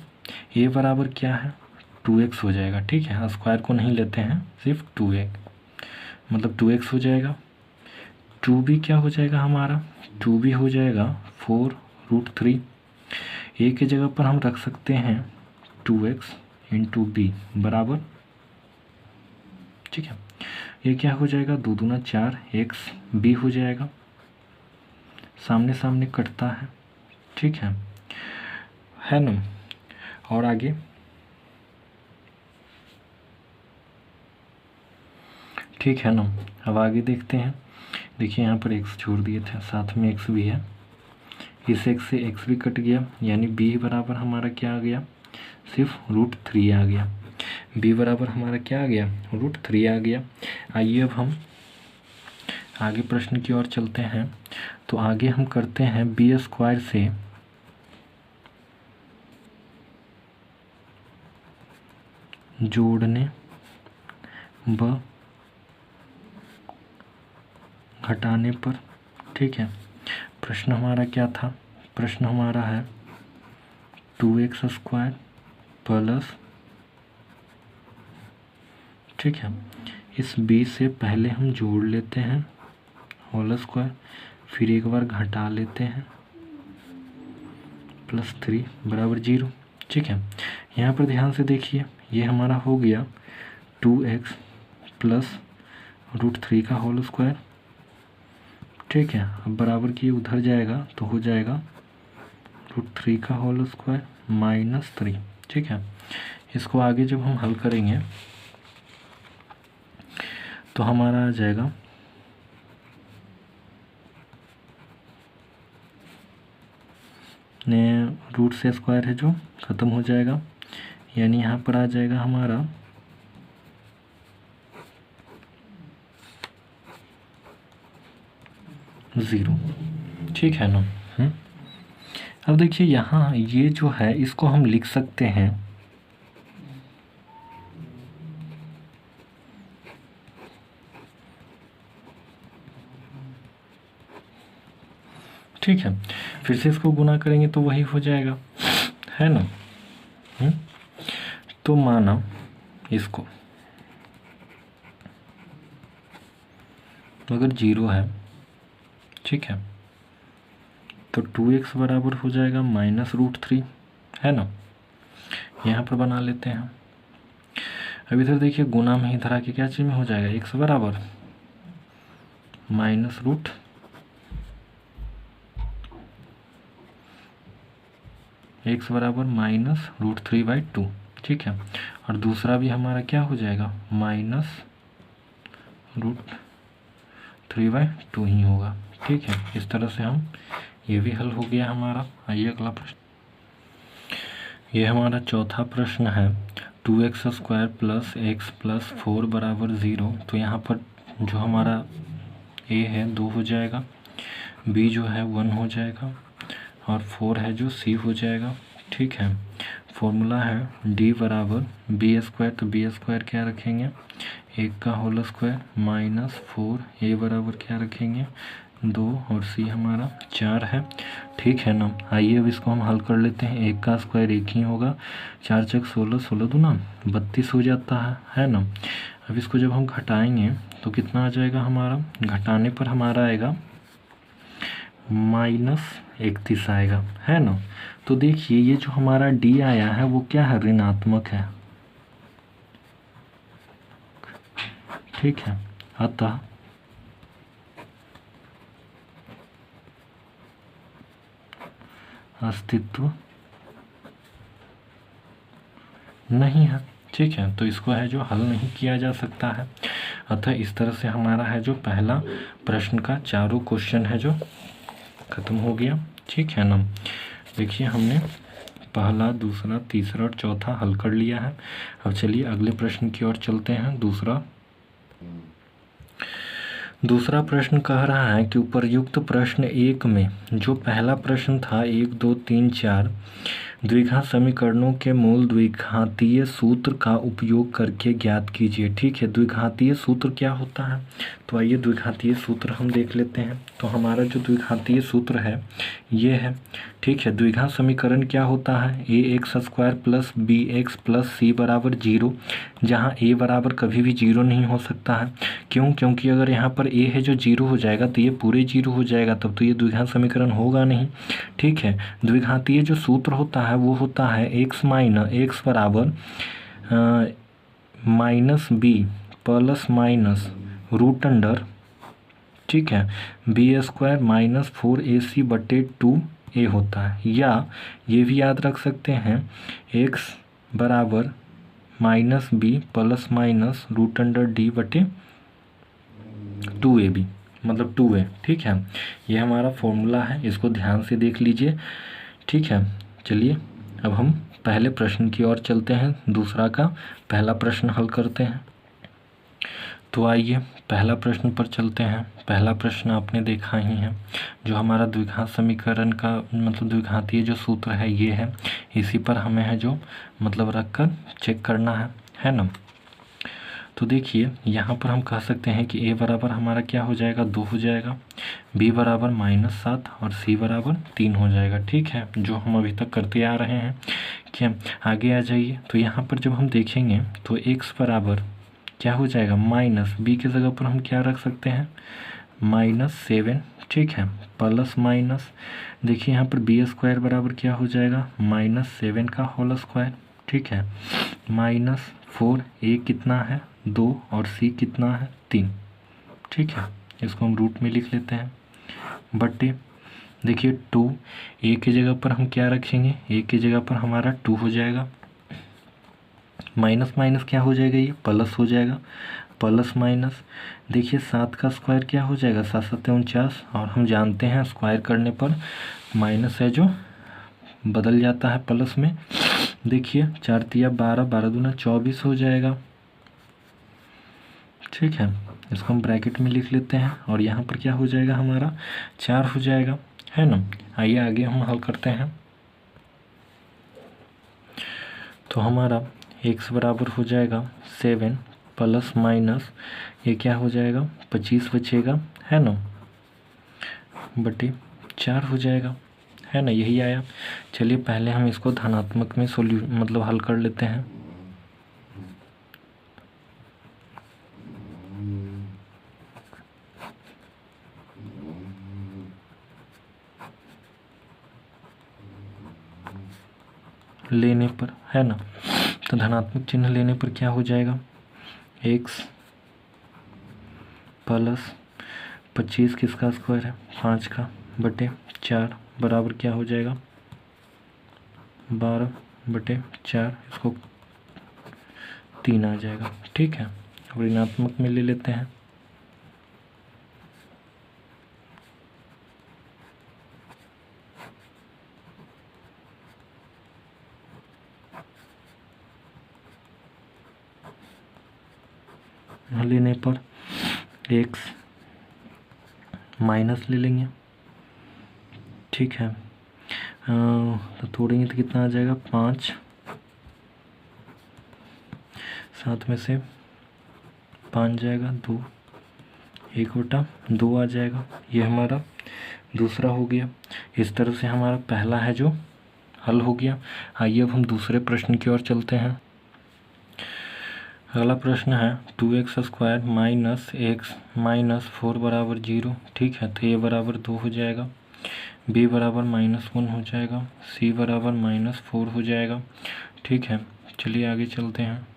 a बराबर क्या है, 2x हो जाएगा, ठीक है। स्क्वायर को नहीं लेते हैं, सिर्फ 2x मतलब 2x हो जाएगा। 2b क्या हो जाएगा हमारा, 2b हो जाएगा 4√3। a की जगह पर हम रख सकते हैं 2x इंटू b बराबर, ठीक है। ये क्या हो जाएगा, 2 दूना 4, x b हो जाएगा, सामने सामने कटता है, ठीक है ना। और आगे ठीक है ना। अब आगे देखते हैं। देखिए यहाँ पर x छोड़ दिए थे, साथ में x भी है, इस x से x भी कट गया, यानी b बराबर हमारा क्या आ गया, सिर्फ √3 आ गया। b बराबर हमारा क्या आ गया, √3 आ गया। आइए अब हम आगे प्रश्न की ओर चलते हैं। तो आगे हम करते हैं b² से जोड़ने व घटाने पर, ठीक है। प्रश्न हमारा क्या था, प्रश्न हमारा है 2x² प्लस, ठीक है, इस b से पहले हम जोड़ लेते हैं होल स्क्वायर, फिर एक बार घटा लेते हैं +3 बराबर 0, ठीक है। यहाँ पर ध्यान से देखिए, ये हमारा हो गया 2x प्लस √3 का होल स्क्वायर, ठीक है। अब बराबर की उधर जाएगा तो हो जाएगा √3 का होल स्क्वायर -3, ठीक है। इसको आगे जब हम हल करेंगे तो हमारा आ जाएगा रूट से स्क्वायर है जो ख़त्म हो जाएगा, यानी यहाँ पर आ जाएगा हमारा 0। ठीक है ना। अब देखिए यहाँ ये जो है इसको हम लिख सकते हैं ठीक है, फिर से इसको गुना करेंगे तो वही हो जाएगा, है ना। तो माना इसको अगर 0 है, ठीक है, तो 2x बराबर हो जाएगा -√3, है ना। यहाँ पर बना लेते हैं। अब इधर देखिए गुना में इधर आके क्या चीज़ में हो जाएगा, x बराबर -√3/2, ठीक है। और दूसरा भी हमारा क्या हो जाएगा, -√3/2 ही होगा, ठीक है। इस तरह से हम, ये भी हल हो गया हमारा। आइए अगला प्रश्न, ये हमारा चौथा प्रश्न है। 2x² + x + 4 = 0। तो यहाँ पर जो हमारा a है 2 हो जाएगा, b जो है 1 हो जाएगा, और 4 है जो c हो जाएगा, ठीक है। फॉर्मूला है d बराबर b², तो b² क्या रखेंगे, 1 का होल स्क्वायर -4, a बराबर क्या रखेंगे 2, और c हमारा 4 है, ठीक है ना। आइए अब इसको हम हल कर लेते हैं। 1 का स्क्वायर 1 ही होगा, 4 × 16, 16 दूना 32 हो जाता है ना। अब इसको जब हम घटाएंगे तो कितना आ जाएगा हमारा, घटाने पर हमारा आएगा -31 आएगा, है ना। तो देखिए ये जो हमारा d आया है वो क्या है, ऋणात्मक है, ठीक है। अतः अस्तित्व नहीं है, ठीक है। तो इसको है जो हल नहीं किया जा सकता है। अतः इस तरह से हमारा है जो पहला प्रश्न का चारों क्वेश्चन है जो ख़त्म हो गया, ठीक है ना। देखिए हमने पहला, दूसरा, तीसरा और चौथा हल कर लिया है। अब चलिए अगले प्रश्न की ओर चलते हैं। दूसरा प्रश्न कह रहा है कि उपर्युक्त प्रश्न 1 में जो पहला प्रश्न था 1, 2, 3, 4 द्विघात समीकरणों के मूल द्विघातीय सूत्र का उपयोग करके ज्ञात कीजिए, ठीक है। द्विघातीय सूत्र क्या होता है, तो आइए द्विघातीय सूत्र हम देख लेते हैं। तो हमारा जो द्विघातीय सूत्र है ये है, ठीक है। द्विघात समीकरण क्या होता है, ax² + bx + c = 0, जहाँ a बराबर कभी भी 0 नहीं हो सकता है। क्यों, क्योंकि अगर यहाँ पर a है जो 0 हो जाएगा तो ये पूरे 0 हो जाएगा, तब तो ये द्विघात समीकरण होगा नहीं, ठीक है। द्विघातीय जो सूत्र होता है वो होता है x बराबर -b ±√, ठीक है, b² - 4ac/2a होता है। या ये भी याद रख सकते हैं x बराबर -b ±√d/2ab, मतलब 2a, ठीक है। ये हमारा फॉर्मूला है, इसको ध्यान से देख लीजिए, ठीक है। चलिए अब हम पहले प्रश्न की ओर चलते हैं, दूसरा का पहला प्रश्न हल करते हैं। तो आइए पहला प्रश्न पर चलते हैं। पहला प्रश्न आपने देखा ही है, जो हमारा द्विघात समीकरण का मतलब द्विघातीय जो सूत्र है ये है, इसी पर हमें है जो मतलब रख कर चेक करना है ना। तो देखिए यहाँ पर हम कह सकते हैं कि a बराबर हमारा क्या हो जाएगा, 2 हो जाएगा, b बराबर -7 और c बराबर 3 हो जाएगा, ठीक है, जो हम अभी तक करते आ रहे हैं। क्या, आगे आ जाइए। तो यहाँ पर जब हम देखेंगे तो x बराबर क्या हो जाएगा, b की जगह पर हम क्या रख सकते हैं, -7, ठीक है, प्लस माइनस, देखिए यहाँ पर b² बराबर क्या हो जाएगा, -7 का होल स्क्वायर, ठीक है, -4, a कितना है 2 और c कितना है 3, ठीक है। इसको हम रूट में लिख लेते हैं, बटे देखिए 2, a की जगह पर हम क्या रखेंगे, a की जगह पर हमारा 2 हो जाएगा, माइनस माइनस क्या हो जाएगा, ये प्लस हो जाएगा, प्लस माइनस देखिए 7 का स्क्वायर क्या हो जाएगा, 7 × 7 = 49, और हम जानते हैं स्क्वायर करने पर माइनस है जो बदल जाता है प्लस में। देखिए 4 तिया 12, 12 दूना 24 हो जाएगा। ठीक है, इसको हम ब्रैकेट में लिख लेते हैं और यहाँ पर क्या हो जाएगा हमारा 4 हो जाएगा, है ना। आइए आगे हम हल करते हैं। तो हमारा x बराबर हो जाएगा 7 प्लस माइनस ये क्या हो जाएगा 25 बचेगा, है ना, बटे 4 हो जाएगा, है ना, यही आया। चलिए पहले हम इसको धनात्मक में मतलब हल कर लेते हैं। लेने पर, है ना, तो धनात्मक चिन्ह लेने पर क्या हो जाएगा x प्लस 25 किसका स्क्वायर है 5 का बटे 4 बराबर क्या हो जाएगा 12 बटे 4, इसको 3 आ जाएगा। ठीक है, ऋणात्मक में ले लेते हैं। लेने पर x माइनस ले लेंगे। ठीक है, तो तोड़ेंगे तो कितना आ जाएगा 5, 7 में से 5 जाएगा 2, 1/2 आ जाएगा। ये हमारा दूसरा हो गया। इस तरह से हमारा पहला है जो हल हो गया। आइए अब हम दूसरे प्रश्न की ओर चलते हैं। अगला प्रश्न है 2x² माइनस x माइनस 4 बराबर 0। ठीक है, तो ये बराबर 2 हो जाएगा, b बराबर -1 हो जाएगा, c बराबर -4 हो जाएगा। ठीक है, चलिए आगे चलते हैं।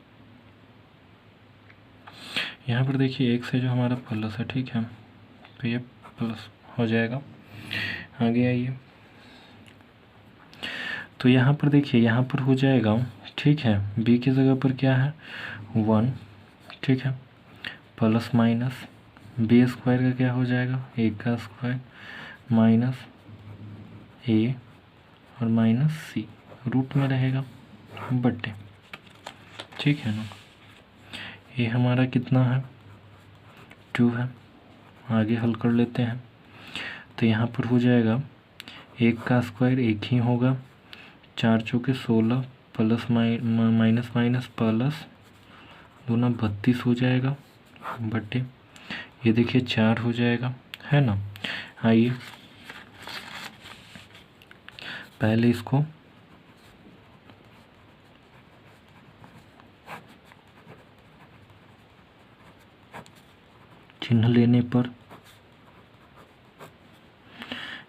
यहाँ पर देखिए x है जो हमारा प्लस है। ठीक है, तो ये प्लस हो जाएगा। आगे आइए, तो यहाँ पर देखिए यहाँ पर हो जाएगा। ठीक है, b की जगह पर क्या है 1। ठीक है, प्लस माइनस b स्क्वायर का क्या हो जाएगा 1 का स्क्वायर माइनस a और माइनस c रूट में रहेगा बटे। ठीक है ना, ये हमारा कितना है 2 है। आगे हल कर लेते हैं। तो यहाँ पर हो जाएगा 1 का स्क्वायर 1 ही होगा, 4 चौके 16 प्लस माइनस माइनस प्लस 2 ना 32 हो जाएगा बटे ये देखिए 4 हो जाएगा, है ना। आइए पहले इसको चिन्ह लेने पर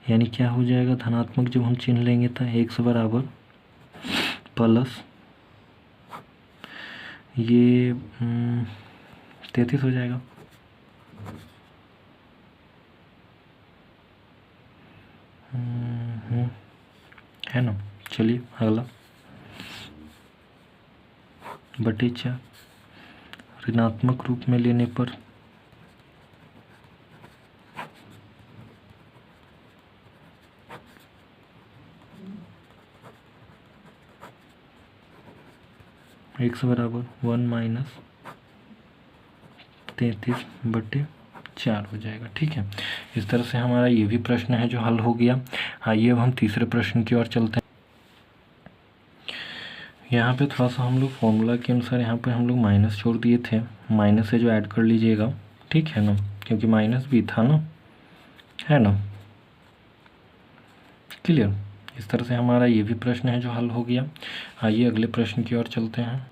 यानी क्या हो जाएगा धनात्मक जब हम चिन्ह लेंगे तो x बराबर प्लस ये 33 हो जाएगा। है ना। चलिए अगला बटे 4 ऋणात्मक रूप में लेने पर x बराबर 1 माइनस 33 बटे 4 हो जाएगा। ठीक है, इस तरह से हमारा ये भी प्रश्न है जो हल हो गया। आइए अब हम तीसरे प्रश्न की ओर चलते हैं। यहाँ पे थोड़ा सा हम लोग फॉर्मूला के अनुसार यहाँ पे हम लोग माइनस छोड़ दिए थे, माइनस से जो ऐड कर लीजिएगा। ठीक है ना, क्योंकि माइनस भी था ना, है ना, क्लियर। इस तरह से हमारा ये भी प्रश्न है जो हल हो गया। आइए अगले प्रश्न की ओर चलते हैं।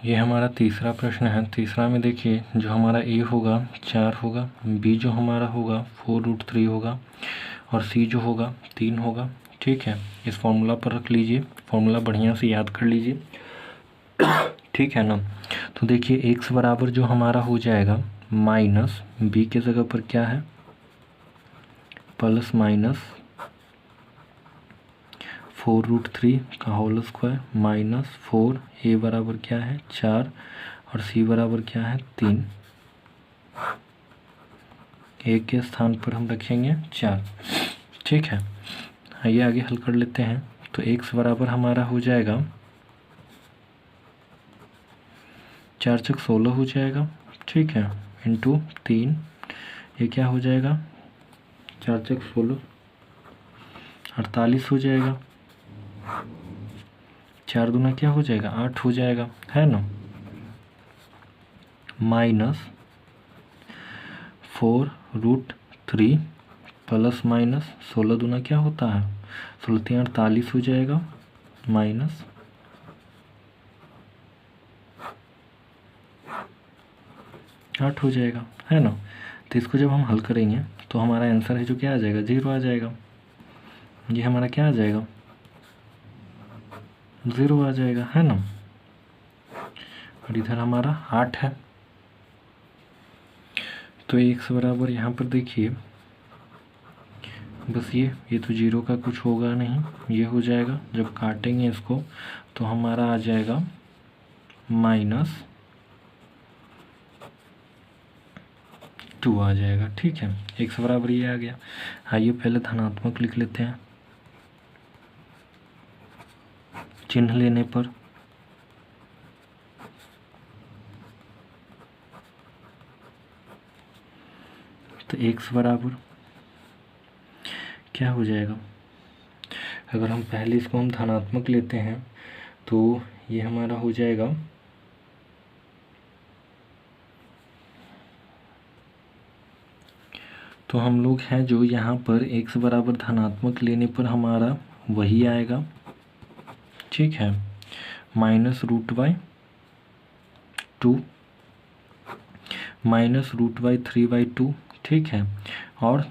ये हमारा तीसरा प्रश्न है। तीसरा में देखिए जो हमारा a होगा 4 होगा, b जो हमारा होगा 4√3 होगा और c जो होगा 3 होगा। ठीक है, इस फॉर्मूला पर रख लीजिए, फॉर्मूला बढ़िया से याद कर लीजिए। ठीक है ना, तो देखिए x बराबर जो हमारा हो जाएगा माइनस b के जगह पर क्या है प्लस माइनस 4√3 का होल स्क्वायर माइनस 4, a बराबर क्या है 4 और c बराबर क्या है 3। a के स्थान पर हम रखेंगे 4। ठीक है, आइए आगे हल कर लेते हैं। तो x बराबर हमारा हो जाएगा 4 चक 16 हो जाएगा, ठीक है, इंटू 3, ये क्या हो जाएगा 4 चक 16 48 हो जाएगा, 4 दूना क्या हो जाएगा 8 हो जाएगा, है ना, माइनस 4√3 प्लस माइनस 16 दूना क्या होता है 16 3 48 हो जाएगा, माइनस 8 हो जाएगा, है ना। तो इसको जब हम हल करेंगे तो हमारा आंसर है जो क्या आ जाएगा 0 आ जाएगा। ये हमारा क्या आ जाएगा 0 आ जाएगा, है ना। और इधर हमारा 8 है। तो x बराबर यहाँ पर देखिए बस ये तो 0 का कुछ होगा नहीं, ये हो जाएगा। जब काटेंगे इसको तो हमारा आ जाएगा -2 आ जाएगा, ठीक है। x बराबर ये आ गया। आइए पहले धनात्मक लिख लेते हैं चिन्ह लेने पर। तो x बराबर क्या हो जाएगा, अगर हम पहले इसको हम धनात्मक लेते हैं तो ये हमारा हो जाएगा तो हम लोग हैं जो यहाँ पर x बराबर धनात्मक लेने पर हमारा वही आएगा, ठीक है, -√/2 -√3/2, ठीक है। और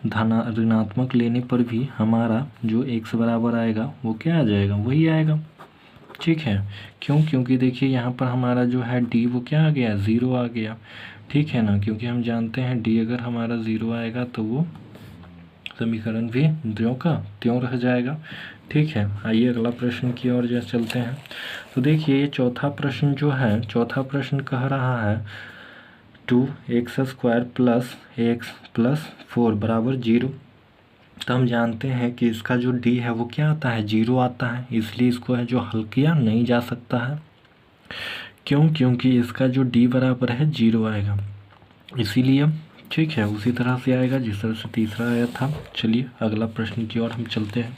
ऋणात्मक लेने पर भी हमारा जो x बराबर आएगा वो क्या आ जाएगा वही आएगा, ठीक है। क्यों, क्योंकि देखिए यहाँ पर हमारा जो है d वो क्या आ गया 0 आ गया, ठीक है ना, क्योंकि हम जानते हैं d अगर हमारा 0 आएगा तो वो समीकरण भी ज्यों का त्यों रह जाएगा, ठीक है। आइए अगला प्रश्न की ओर जो चलते हैं। तो देखिए ये चौथा प्रश्न जो है, चौथा प्रश्न कह रहा है 2x² + x + 4 बराबर 0। तो हम जानते हैं कि इसका जो d है वो क्या आता है 0 आता है, इसलिए इसको है जो हल किया नहीं जा सकता है। क्यों, क्योंकि इसका जो d बराबर है 0 आएगा, इसीलिए, ठीक है। उसी तरह से आएगा जिस तरह से तीसरा आया था। चलिए अगला प्रश्न की ओर हम चलते हैं।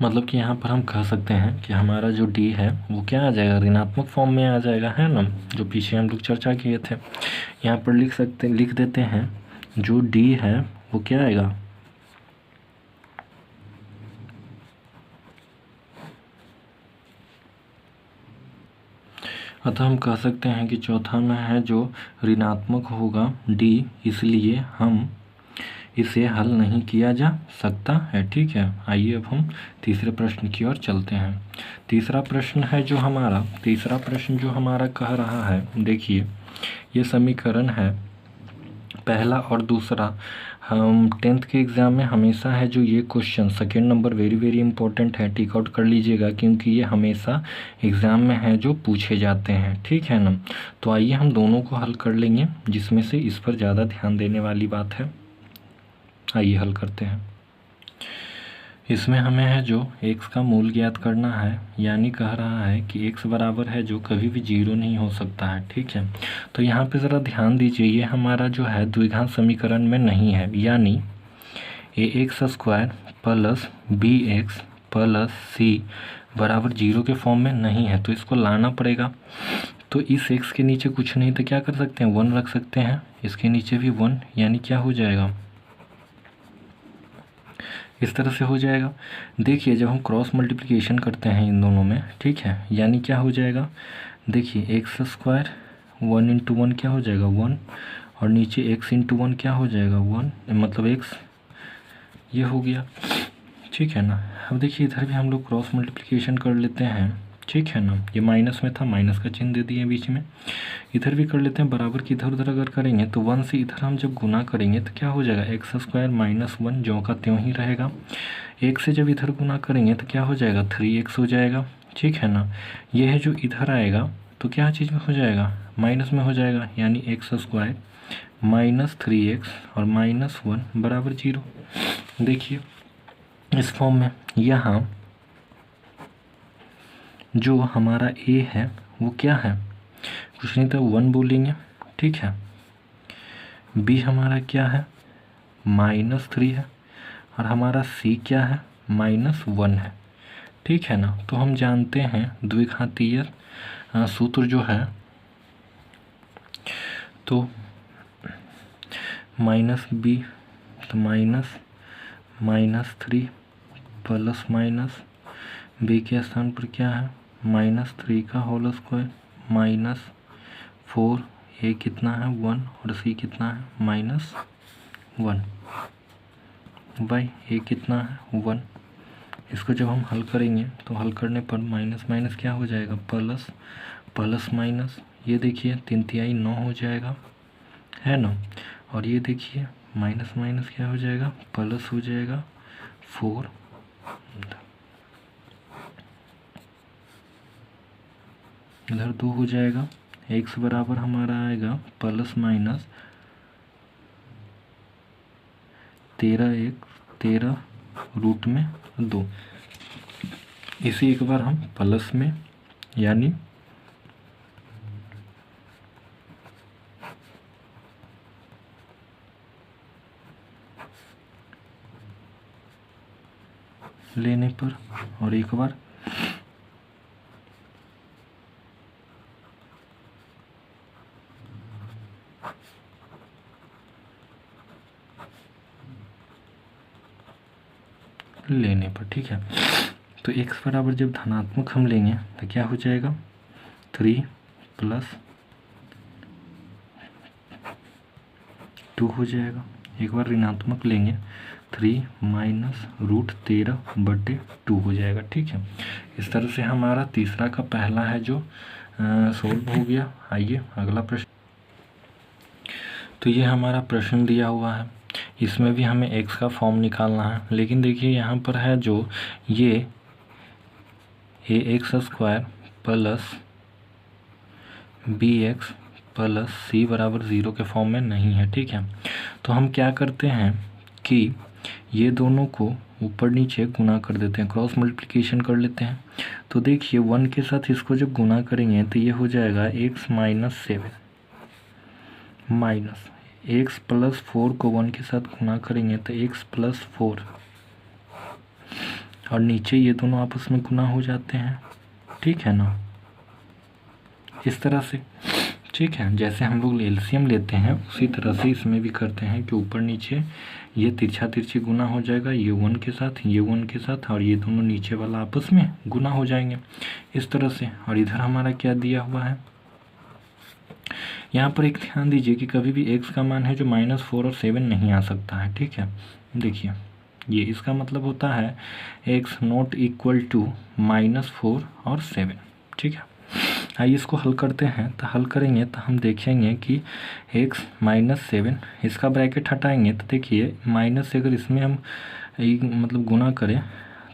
मतलब कि यहाँ पर हम कह सकते हैं कि हमारा जो d है वो क्या आ जाएगा ऋणात्मक फॉर्म में आ जाएगा, है ना, जो पीछे हम लोग चर्चा किए थे। यहाँ पर लिख देते हैं जो d है वो क्या आएगा अतः हम कह सकते हैं कि चौथा में है जो ऋणात्मक होगा d, इसलिए हम इसे हल नहीं किया जा सकता है, ठीक है। आइए अब हम तीसरे प्रश्न की ओर चलते हैं। तीसरा प्रश्न जो हमारा कह रहा है, देखिए ये समीकरण है पहला और दूसरा। हम 10th के एग्ज़ाम में हमेशा है जो ये question second number very very important है, टिक आउट कर लीजिएगा, क्योंकि ये हमेशा एग्ज़ाम में है जो पूछे जाते हैं, ठीक है ना। तो आइए हम दोनों को हल कर लेंगे, जिसमें से इस पर ज़्यादा ध्यान देने वाली बात है। आइए हल करते हैं। इसमें हमें है जो x का मूल ज्ञात करना है, यानी कह रहा है कि x बराबर है जो कभी भी 0 नहीं हो सकता है, ठीक है। तो यहाँ पे ज़रा ध्यान दीजिए, ये हमारा जो है द्विघात समीकरण में नहीं है, यानी ax² + bx + c बराबर 0 के फॉर्म में नहीं है, तो इसको लाना पड़ेगा। तो इस x के नीचे कुछ नहीं तो क्या कर सकते हैं 1 रख सकते हैं, इसके नीचे भी 1, यानी क्या हो जाएगा इस तरह से हो जाएगा। देखिए जब हम क्रॉस मल्टीप्लिकेशन करते हैं इन दोनों में, ठीक है, यानी क्या हो जाएगा, देखिए x² 1 × 1 क्या हो जाएगा 1, और नीचे x × 1 क्या हो जाएगा 1, मतलब x, ये हो गया, ठीक है ना। अब देखिए इधर भी हम लोग क्रॉस मल्टीप्लिकेशन कर लेते हैं, ठीक है ना। ये माइनस में था, माइनस का चिन्ह दे दिए बीच में। इधर भी कर लेते हैं, बराबर की इधर उधर अगर करेंगे तो 1 से इधर हम जब गुना करेंगे तो क्या हो जाएगा x² - 1 ज्यों का त्यों ही रहेगा। 1 से जब इधर गुना करेंगे तो क्या हो जाएगा 3x हो जाएगा, ठीक है ना। ये है जो इधर आएगा तो क्या चीज़ में हो जाएगा माइनस में हो जाएगा, यानी x² - 3x और -1 बराबर 0। देखिए इस फॉर्म में। यहाँ जो हमारा ए है वो क्या है, कुछ नहीं तो 1 बोलेंगे, ठीक है। बी हमारा क्या है, -3 है, और हमारा सी क्या है, -1 है, ठीक है ना। तो हम जानते हैं द्विघातीय सूत्र जो है, तो -b तो -3 प्लस माइनस बी के स्थान पर क्या है, -3 का होल स्क्वायर -4, ए कितना है 1 और सी कितना है -1 बाई ए कितना है 1। इसको जब हम हल करेंगे तो हल करने पर माइनस माइनस क्या हो जाएगा, प्लस, प्लस माइनस ये देखिए 3 तिहाई 9 हो जाएगा, है ना। और ये देखिए माइनस माइनस क्या हो जाएगा, प्लस हो जाएगा 4। इधर 2 हो जाएगा, x बराबर हमारा आएगा प्लस माइनस 13 रूट में 2। इसी एक बार हम प्लस में यानी लेने पर और एक बार लेने पर, ठीक है। तो x बराबर जब धनात्मक हम लेंगे तो क्या हो जाएगा, 3 + 2 हो जाएगा। एक बार ऋणात्मक लेंगे 3 - √13/2 हो जाएगा, ठीक है। इस तरह से हमारा तीसरा का पहला है जो सोल्व हो गया। आइए अगला प्रश्न। तो ये हमारा प्रश्न दिया हुआ है, इसमें भी हमें x का फॉर्म निकालना है, लेकिन देखिए यहाँ पर है जो ये ax² + bx + c बराबर 0 के फॉर्म में नहीं है, ठीक है। तो हम क्या करते हैं कि ये दोनों को ऊपर नीचे गुना कर देते हैं, क्रॉस मल्टीप्लिकेशन कर लेते हैं। तो देखिए 1 के साथ इसको जब गुना करेंगे तो ये हो जाएगा x - 7 माइनस x + 4 को 1 के साथ गुना करेंगे तो x + 4, और नीचे ये दोनों आपस में गुना हो जाते हैं, ठीक है ना, इस तरह से, ठीक है। जैसे हम लोग एलसीएम लेते हैं उसी तरह से इसमें भी करते हैं कि ऊपर नीचे ये तिरछा तिरछी गुना हो जाएगा, ये 1 के साथ, ये 1 के साथ, और ये दोनों नीचे वाला आपस में गुना हो जाएंगे इस तरह से। और इधर हमारा क्या दिया हुआ है, यहाँ पर एक ध्यान दीजिए कि कभी भी x का मान है जो -4 और 7 नहीं आ सकता है, ठीक है। देखिए ये इसका मतलब होता है x ≠ -4 और 7, ठीक है। आइए इसको हल करते हैं। तो हल करेंगे तो हम देखेंगे कि x - 7, इसका ब्रैकेट हटाएंगे तो देखिए माइनस से अगर इसमें हम मतलब गुना करें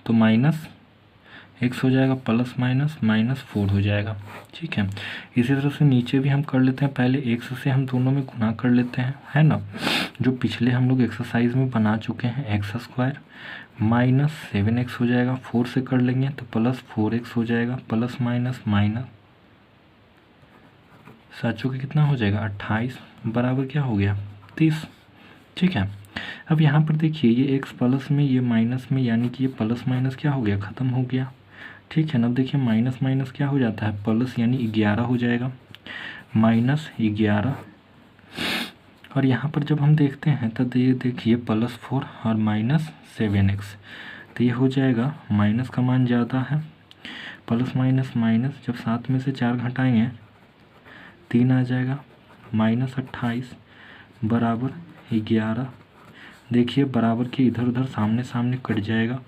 तो -x हो जाएगा, प्लस माइनस -4 हो जाएगा, ठीक है। इसी तरह से नीचे भी हम कर लेते हैं, पहले x से हम दोनों में गुना कर लेते हैं, है ना, जो पिछले हम लोग एक्सरसाइज में बना चुके हैं। x² -7x हो जाएगा, 4 से कर लेंगे तो +4x हो जाएगा, प्लस माइनस माइनस 7 चौके कितना हो जाएगा 28 बराबर क्या हो गया 30, ठीक है। अब यहाँ पर देखिए ये x प्लस में ये माइनस में, यानी कि ये प्लस माइनस क्या हो गया, ख़त्म हो गया, ठीक है ना। अब देखिए माइनस माइनस क्या हो जाता है प्लस, यानी 11 हो जाएगा, -11। और यहाँ पर जब हम देखते हैं तो ये देखिए +4 और -7x, तो ये हो जाएगा माइनस का मान ज़्यादा है, प्लस माइनस माइनस, जब 7 में से 4 घटाएंगे 3 आ जाएगा, -28 बराबर 11। देखिए बराबर के इधर उधर सामने सामने कट जाएगा,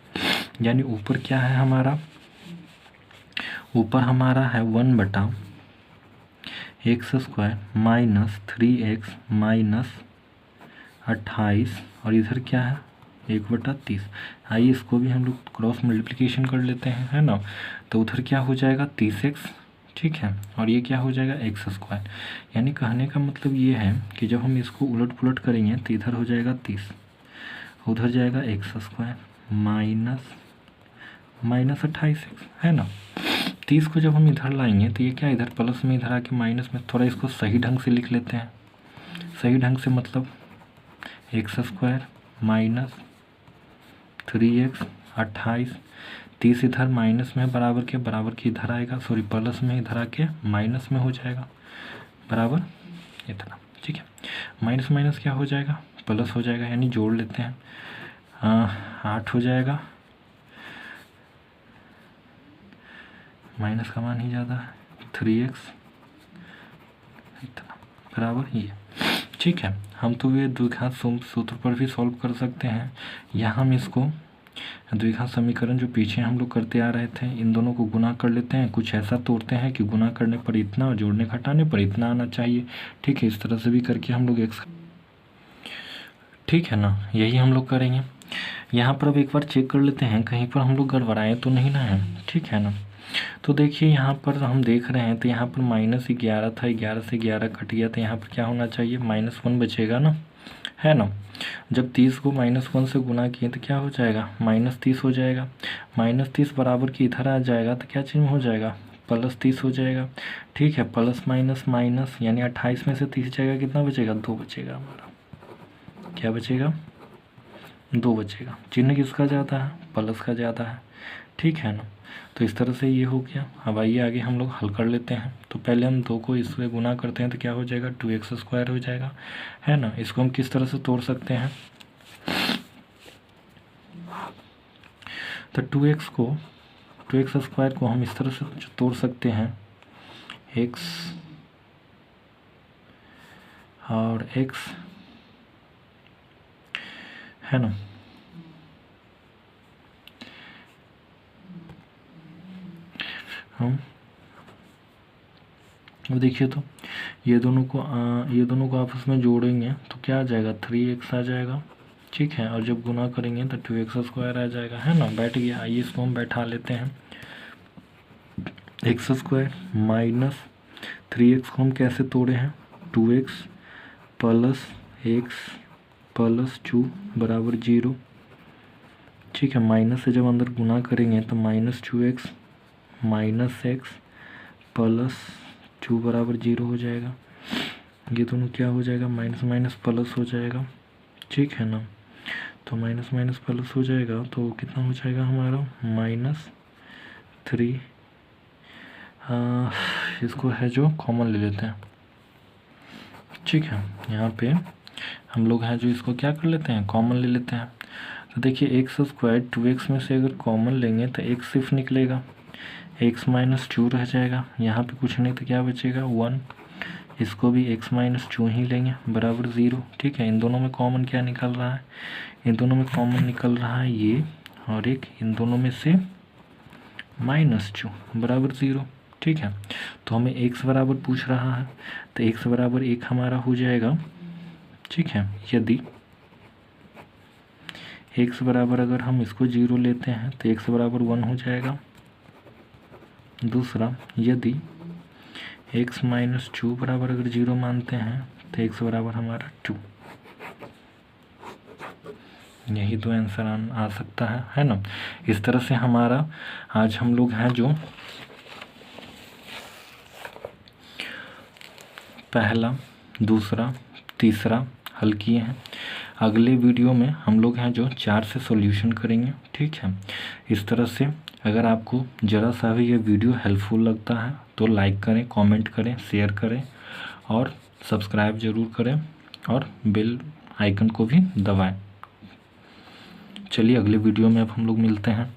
यानी ऊपर क्या है हमारा, ऊपर हमारा है 1/x² -3x -28, और इधर क्या है 1/30। आइए इसको भी हम लोग क्रॉस मल्टीप्लिकेशन कर लेते हैं, है ना। तो उधर क्या हो जाएगा 30x, ठीक है, और ये क्या हो जाएगा x²। यानी कहने का मतलब ये है कि जब हम इसको उलट पुलट करेंगे तो इधर हो जाएगा 30, उधर जाएगा x² माइनस 28x है ना। 30 को जब हम इधर लाएंगे तो ये क्या इधर प्लस में इधर आके माइनस में, थोड़ा इसको सही ढंग से लिख लेते हैं। सही ढंग से मतलब x² माइनस 3x 28, 30 इधर माइनस में बराबर के इधर आएगा, सॉरी प्लस में इधर आके माइनस में हो जाएगा बराबर इतना। ठीक है, माइनस माइनस क्या हो जाएगा प्लस हो जाएगा, यानी जोड़ लेते हैं। 8 हो जाएगा, माइनस का मान ही ज़्यादा है, 3x इतना बराबर ये। ठीक है, हम तो ये द्विघात सूत्र पर भी सॉल्व कर सकते हैं। यहाँ हम इसको द्विघात समीकरण जो पीछे हम लोग करते आ रहे थे, इन दोनों को गुना कर लेते हैं। कुछ ऐसा तोड़ते हैं कि गुना करने पर इतना और जोड़ने घटाने पर इतना आना चाहिए। ठीक है, इस तरह से भी करके हम लोग ठीक है ना, यही हम लोग करेंगे। यहाँ पर अब एक बार चेक कर लेते हैं कहीं पर हम लोग गड़बड़ाए तो नहीं ना है। ठीक है ना, तो देखिए यहाँ पर हम देख रहे हैं तो यहाँ पर -11 था, 11 से 11 कट गया, तो यहाँ पर क्या होना चाहिए -1 बचेगा ना, है ना। जब 30 को -1 से गुना किए तो क्या हो जाएगा -30 हो जाएगा। -30 बराबर की इधर आ जाएगा तो क्या चीज़ में हो जाएगा +30 हो जाएगा। ठीक है, प्लस माइनस माइनस यानी 28 में से 30 जाएगा, कितना बचेगा 2 बचेगा हमारा। क्या बचेगा 2 बचेगा। चिन्ह किसका ज़्यादा है प्लस का ज़्यादा है। ठीक है ना, तो इस तरह से ये हो गया। अब आइए आगे हम लोग हल कर लेते हैं। तो पहले हम 2 को इससे गुना करते हैं तो क्या हो जाएगा 2x² हो जाएगा, है ना। इसको हम किस तरह से तोड़ सकते हैं, तो 2x को हम इस तरह से तोड़ सकते हैं, x और x, है ना। हम अब देखिए तो ये दोनों को आपस में जोड़ेंगे तो क्या आ जाएगा 3x आ जाएगा। ठीक है, और जब गुना करेंगे तो 2x² आ जाएगा, है ना। बैठ गया। आइए इसको हम बैठा लेते हैं। x² माइनस 3x को हम कैसे तोड़े हैं 2x प्लस x प्लस 2 बराबर 0। ठीक है, माइनस से जब अंदर गुना करेंगे तो -2x माइनस x प्लस 2 बराबर 0 हो जाएगा। ये दोनों क्या हो जाएगा माइनस माइनस प्लस हो जाएगा। ठीक है ना, तो माइनस माइनस प्लस हो जाएगा तो कितना हो जाएगा हमारा -3। इसको है जो कॉमन ले लेते हैं। ठीक है, यहाँ पे हम लोग हैं जो इसको क्या कर लेते हैं कॉमन ले लेते हैं। तो देखिए x² 2x में से अगर कॉमन लेंगे तो x सिर्फ निकलेगा, x -2 रह जाएगा। यहाँ पे कुछ नहीं तो क्या बचेगा 1। इसको भी x -2 ही लेंगे बराबर 0। ठीक है, इन दोनों में कॉमन क्या निकल रहा है, इन दोनों में कॉमन निकल रहा है ये, और एक इन दोनों में से -2 बराबर 0। ठीक है, तो हमें x बराबर पूछ रहा है तो x बराबर 1 हमारा हो जाएगा। ठीक है, यदि x बराबर अगर हम इसको 0 लेते हैं तो x बराबर 1 हो जाएगा। दूसरा, यदि x -2 बराबर अगर 0 मानते हैं तो x बराबर हमारा 2। यही तो आंसर आ सकता है ना। इस तरह से हमारा आज हम लोग हैं जो पहला, दूसरा, तीसरा हल किए हैं। अगले वीडियो में हम लोग हैं जो 4 से सॉल्यूशन करेंगे। ठीक है, इस तरह से अगर आपको ज़रा सा भी ये वीडियो हेल्पफुल लगता है तो लाइक करें, कमेंट करें, शेयर करें और सब्सक्राइब ज़रूर करें और बेल आइकन को भी दबाएं। चलिए अगले वीडियो में अब हम लोग मिलते हैं।